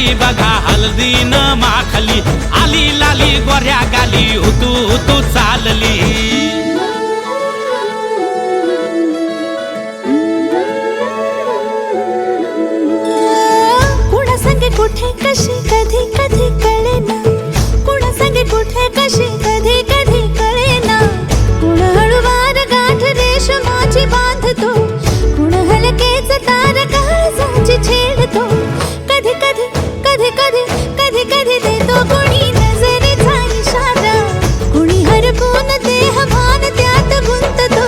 कली बघा हळदीन माखली आली लाली गोऱ्या गाली हुतू हुतू चालली कुणा संगे कुठे कशी कधी कधी कळेना कुणा संगे कुठे कशी कधी कधी कळेना कुण हळूवार गाठ रेशमाची बांधतो कुण हलकेच तार काळजाची छेडतो कधी कधी कधी कधी कधी कधी देतो कुणी नजरेचा इशारा कुणी हरपून देह भान त्यात गुंततो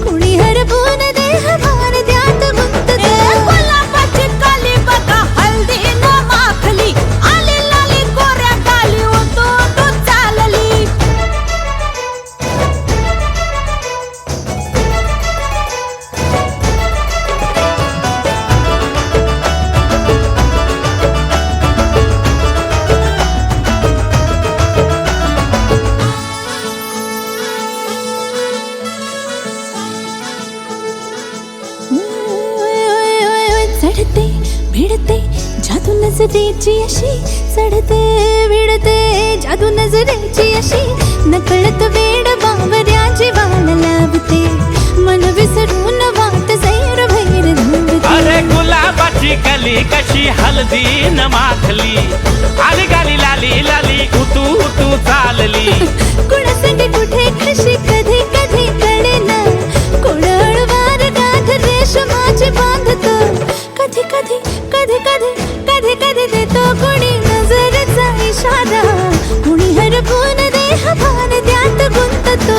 कुणी हरपून देह भान त्यात गुंततो गुलाबाची कली बघा हळदीन माखली आली लाली गोऱ्या गाली होतो तो चालली चढते भिडते जादू नजरेची अशी चढते भिडते जादू नजरेची अशी नकळत वेड बावऱ्या जीवाला लावते मन विसरून वाट सैर भैर धावते अरे गुलाबाची कली कशी हळदीन माखली आली गाली लाली लाली हुतू हुतू चालली कुणा संगे कुठे कशी कधी कधी कळेना कुण हळूवार गाठ रेशमाची बांधतो कधी कधी कधी कधी कधी कधी देतो कुणी नजरेचा इशारा कुणी हरपून देह भान त्यात गुंततो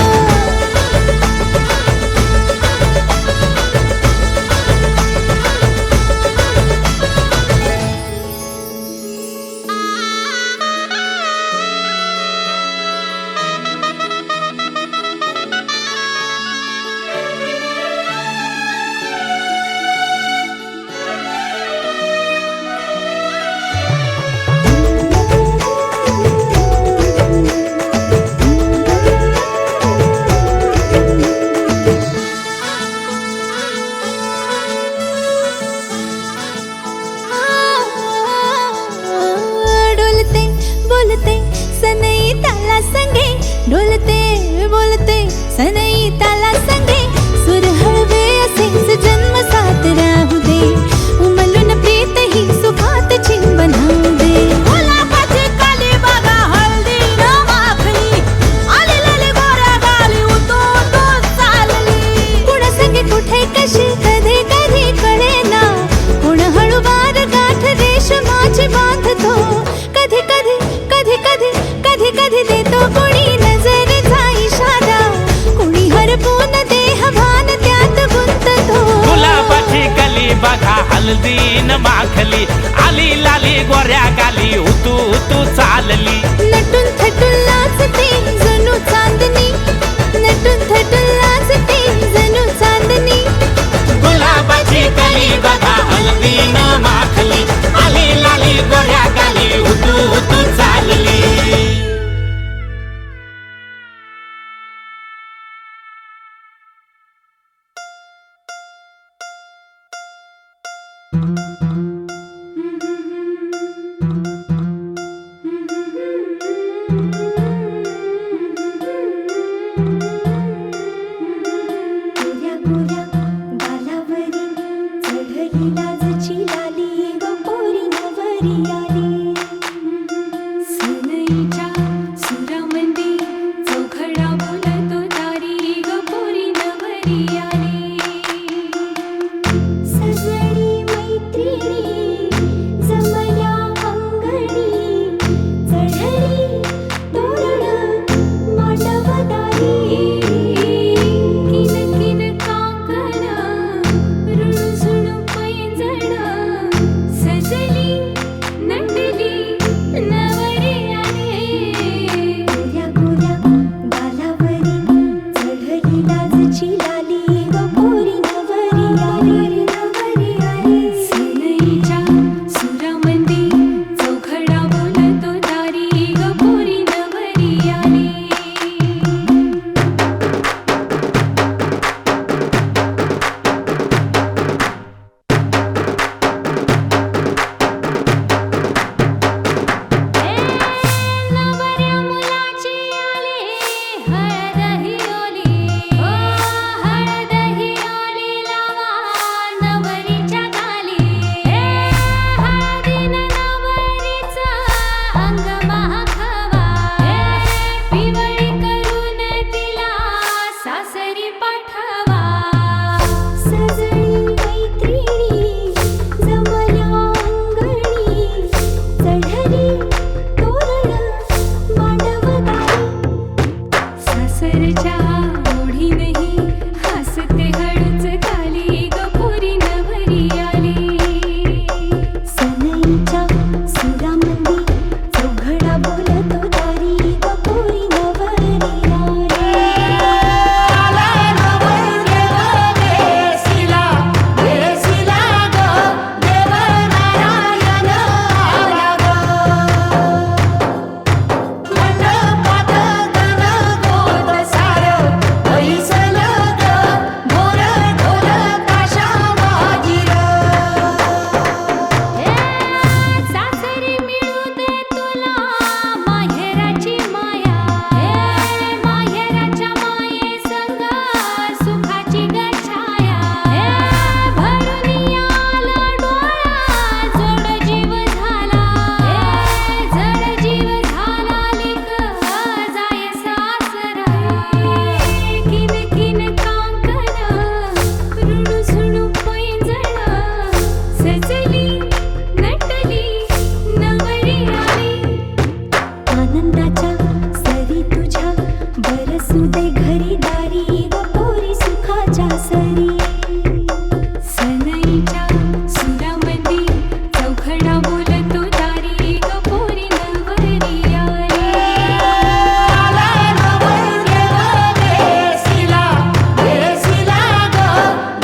डोलते बोलते सनई ताला संगे डोलते बोलते सनई ताला संगे सुर हळवे असेच जन्म साथ राहू दे उमलून प्रीत ही सुखात चिंबन होऊ दे गुलाबाची कली बघा हळदीन माखली आली लाली गोऱ्या गाली हुतू हुतू चालली कुणा संगे कुठे कशी कधी कधी कळेना कुण हळूवार गाठ रेशमाची बांधतो कधी कधी कधी कधी कधी कधी देतो कुणी नजरेचा इशारा कुणी हरपून देह भान त्यात गुंततो गुलाबाची कली बघा हळदीन माखली आली लाली गोऱ्या गाली हुतू हुतू चालली नटून थटून लाजते जणू चांदणी नटून थटून लाजते जणू चांदणी गुलाबाची कली बघा हळदीन माखली आली लाली गोऱ्या गाली हुतू हुतू चालली गोऱ्या गोऱ्या गालावरी चढली लाजची लाली ग पोरी नवरी आली सनईच्या सुरामध्ये चौघडा बोलतो तारी ग पोरी नवरी आली सजनी मैत्रिणी जमल्या अंगणी चढली तोरण मांडवदारी किन किन काकण रुणझुण पैंजण सजली नटली नवरी आली आनंदाच्या सरी तुझ्या बरसू दे घरी दारी व पोरी सुखाच्या सरी सनईच्या सुरामध्ये चौघडा बोलतो दारी ग पोरी नवरी आली आला नवरदेव देसिला देसिला ग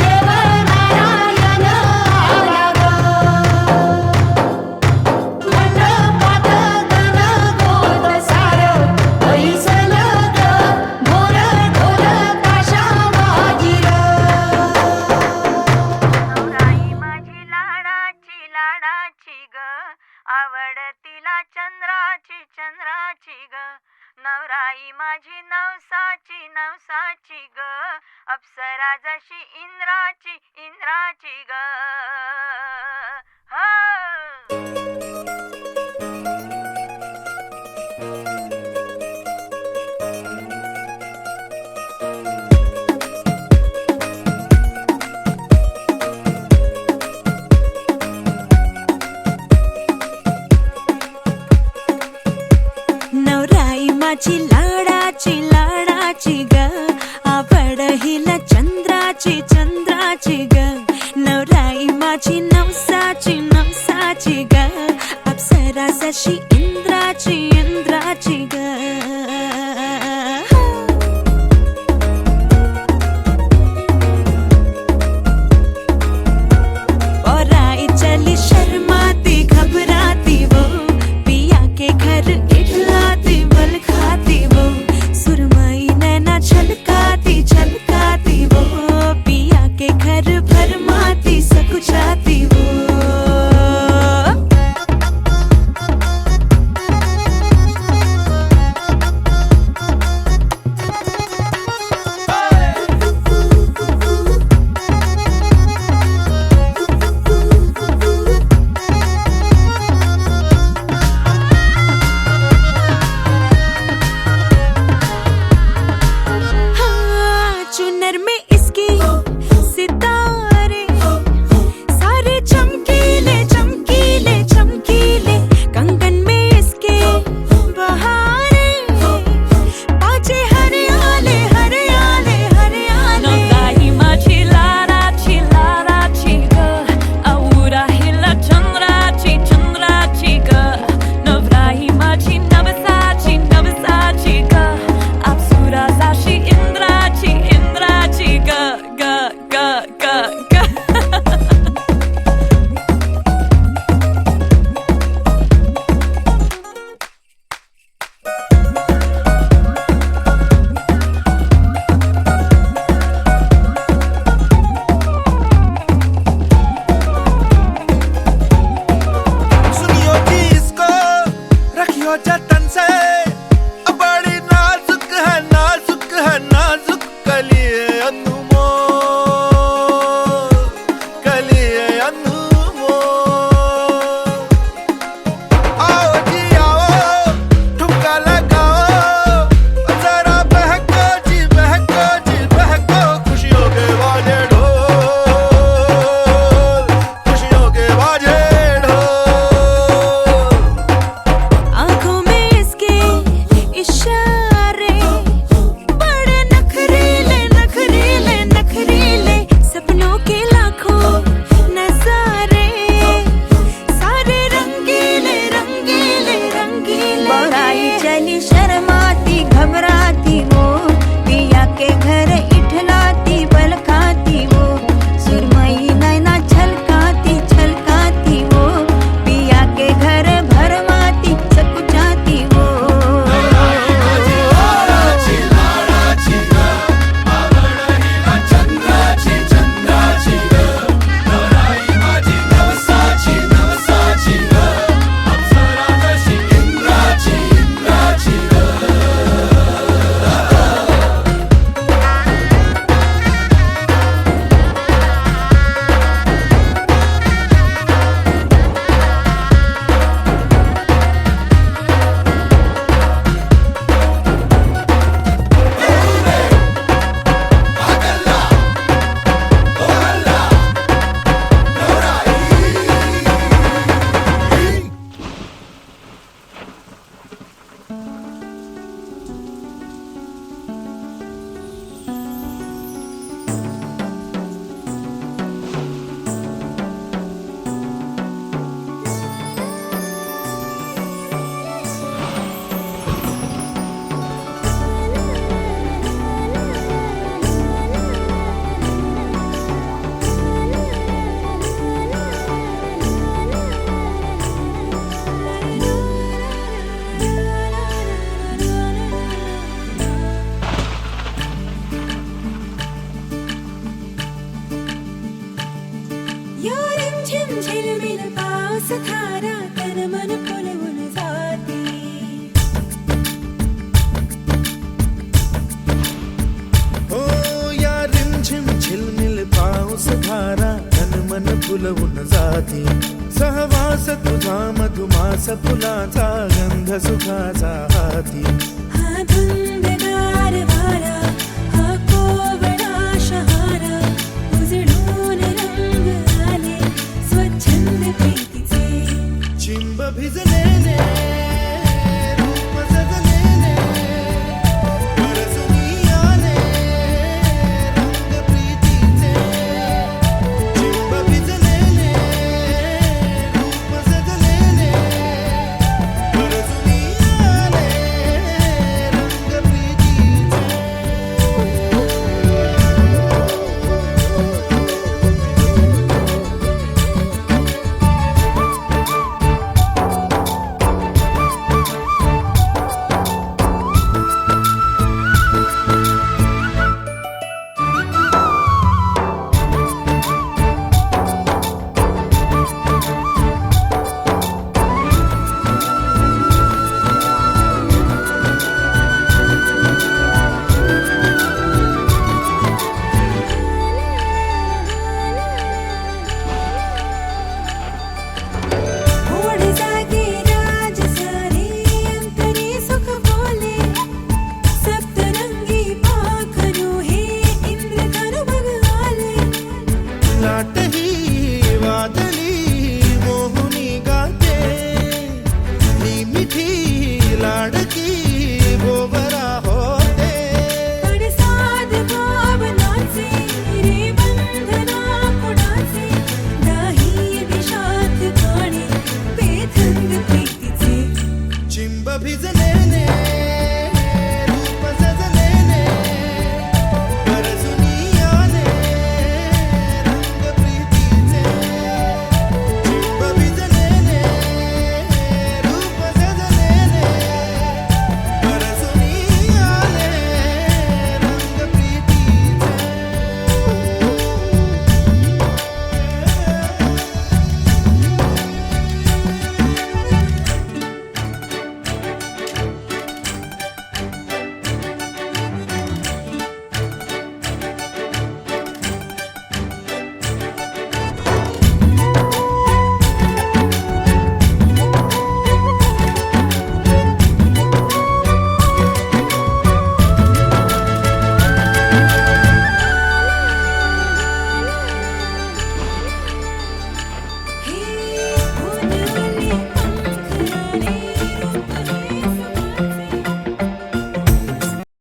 देव नारायण आला ग मंडपात गणगोत सारं ऐसलं ग मोर ढोल काशा वाजिर नवराई माझी लाडाची लाडाची ग आवड तिला चंद्राची चंद्राची ग नवराई माझी नवसाची नवसाची ग अप्सरा जशी इंद्राची इंद्राची ग नवराई माझी लाडाची लाडाची ग आवड हिला चंद्राची चंद्राची ग नवराई माझी नवसाची नवसाची ग अप्सरा जशी इंद्राची इंद्राची ग औराई चली शर्माती घबराती वो पिया के घर इठलाती बल खाती वो सुरमई नैना छलकाती छलकाती वो पिया के घर भरमाती सकुचाती वो हाँ, चुनर में इसकी सितारे सारे चमकीले चमकीले चमकीले कंगन में इसके बहारे बाजे हरियाले हरियाले हरियाले नवराई माझी लाडाची लाडाची ग आवडा हिला चंद्राची चंद्राची ग नवराई माझी नवसाची नवसाची ग अप्सरा जशी इंद्राची इंद्राची ग ग ग ग ग सुनियो जी इसको रखियो जतन से बड़ी नाजुक है नाजुक है नाजुक कलिए अनमोल कलिए अनमोल आओ जी आओ ठुमका लगाओ जरा बहको जी बहको जी बहको खुशियों के बाजे ढोल खुशियों के बाजे ढोल आँखों में इसके इशारे बड़े नखरीले नखरीले नखरीले सपनों के लाखों नजारे सारे रंगीले रंगीले रंगीले बड़ाई चली शर्माती घबराती वो पिया के घर इठलाती बल खाती वो सुरमई नैना छलकाती छलकाती वो पिया के घर भरमाती सकुचाती वो फुलवून जाती सहवास तुझा मधुमास फुलाचा गंध सुखाचा हाती हा धुंदगार वारा हा कोवळा शहारा उजळून रंग आले स्वच्छंद प्रीतीचे चिंब भिजलेले